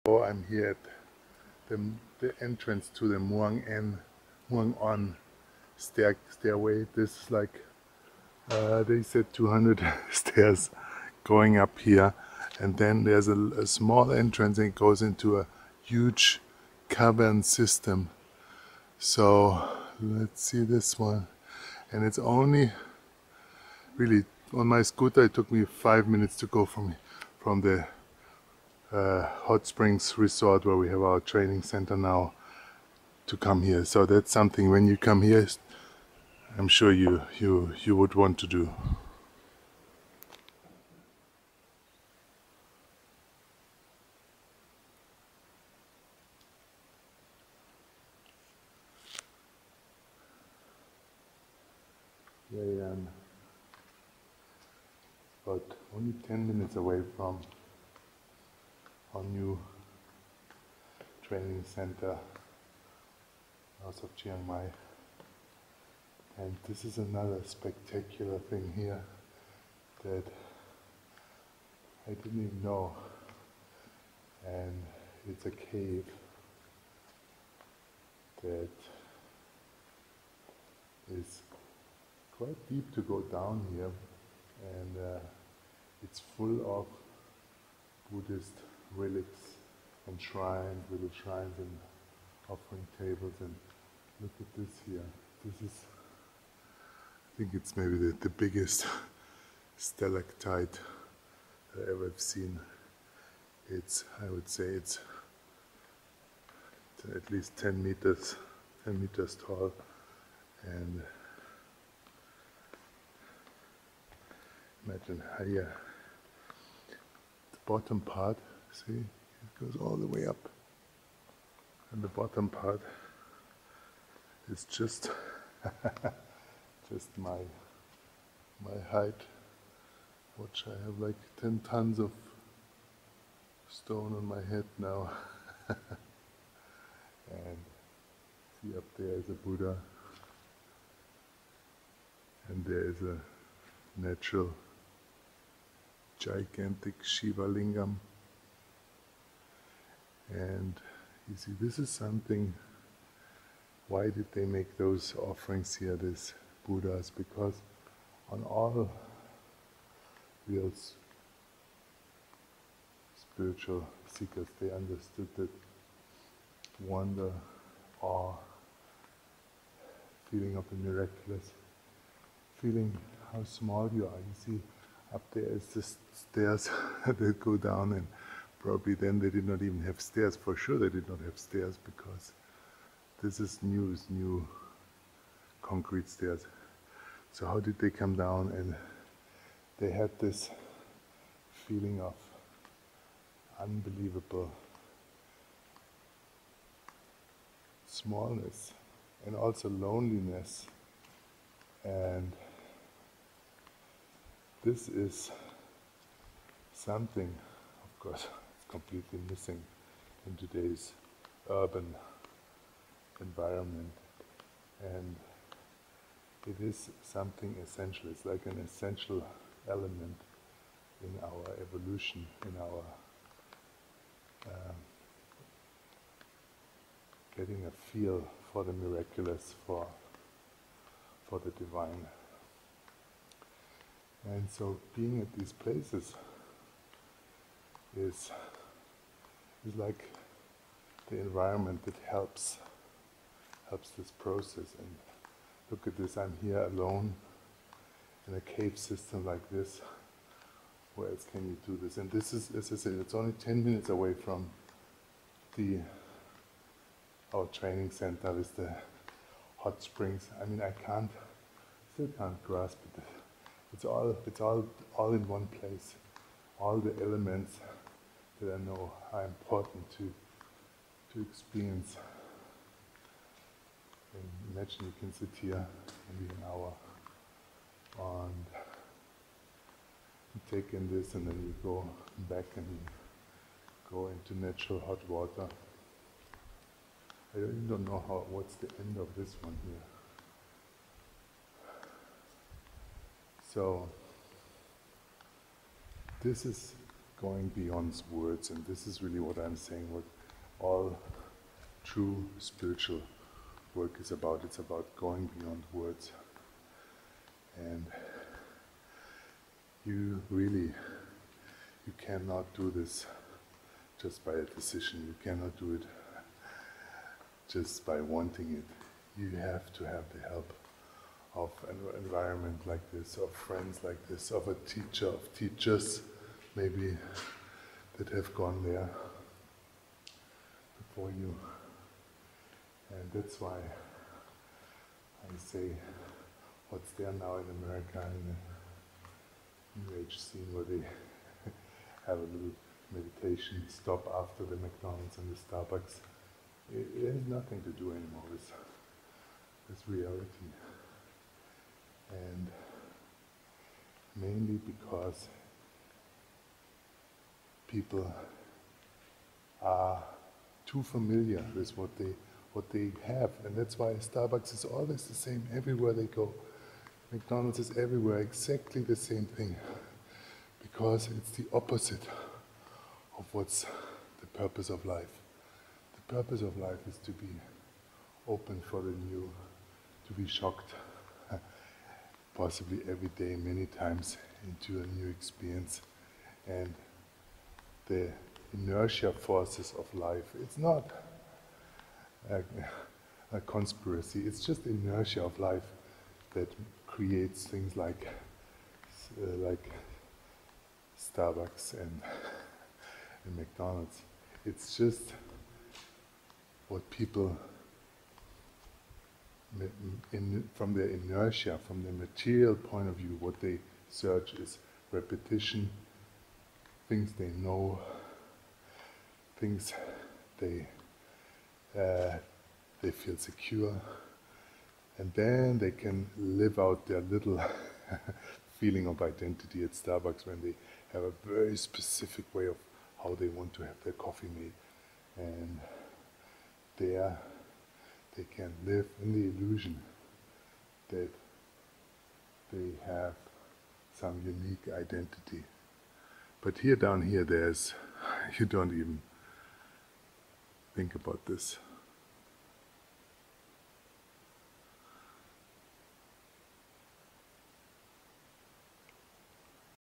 So I'm here at the entrance to the Muang On stairway. This is like, they said 200 stairs going up here. And then there's a small entrance and it goes into a huge cavern system. So let's see this one. And it's only really, on my scooter it took me 5 minutes to go from the hot springs resort where we have our training center now to come here. So that's something, when you come here, I'm sure you would want to do. Here I am, about only 10 minutes away from our new training center north of Chiang Mai. And this is another spectacular thing here that I didn't even know. And it's a cave that is quite deep to go down here, and it's full of Buddhist relics and shrines, little shrines and offering tables. And look at this here. This is, I think it's maybe the biggest stalactite I ever have seen. I would say it's at least 10 meters tall, and imagine here, the bottom part, see, it goes all the way up, and the bottom part is just just my height. Watch, I have like 10 tons of stone on my head now. And see, up there is a Buddha, and there is a natural gigantic Shiva lingam. And you see, this is something, why did they make those offerings here, these Buddhas? Because on all real spiritual seekers, they understood that wonder, awe, feeling of the miraculous, feeling how small you are. You see, up there is the stairs that go down, and probably then they did not even have stairs. For sure they did not have stairs, because this is new concrete stairs. So how did they come down? And they had this feeling of unbelievable smallness and also loneliness. And this is something, of course, it's completely missing in today's urban environment. And it is something essential. It's like an essential element in our evolution, in our getting a feel for the miraculous, for the divine. And so being at these places is like the environment that helps this process. And look at this, I'm here alone in a cave system like this. Where else can you do this? And this is, as I said, it's only 10 minutes away from our training center with the hot springs. I mean, I still can't grasp it. It's all in one place. All the elements that I know are important to experience. And imagine you can sit here maybe an hour and you take in this, and then you go back and you go into natural hot water. I don't know what's the end of this one here. So this is going beyond words, and this is really what I'm saying, what all true spiritual work is about. It's about going beyond words. And you cannot do this just by a decision. You cannot do it just by wanting it. You have to have the help of an environment like this, of friends like this, of a teacher, of teachers maybe that have gone there before you. And that's why I say what's there now in America in the New Age scene, where they have a little meditation stop after the McDonald's and the Starbucks. It has nothing to do anymore with reality. And mainly because people are too familiar with what they have, and that's why Starbucks is always the same everywhere they go. McDonald's is everywhere, exactly the same thing, because it's the opposite of what's the purpose of life. The purpose of life is to be open for the new, to be shocked, possibly every day, many times, into a new experience. And the inertia forces of life, it's not a conspiracy, it's just the inertia of life that creates things like Starbucks and McDonald's. It's just what people, from their inertia, from their material point of view, what they search is repetition, things they know, things they feel secure, and then they can live out their little feeling of identity at Starbucks when they have a very specific way of how they want to have their coffee made. And there they can live in the illusion that they have some unique identity. But here, down here, you don't even think about this.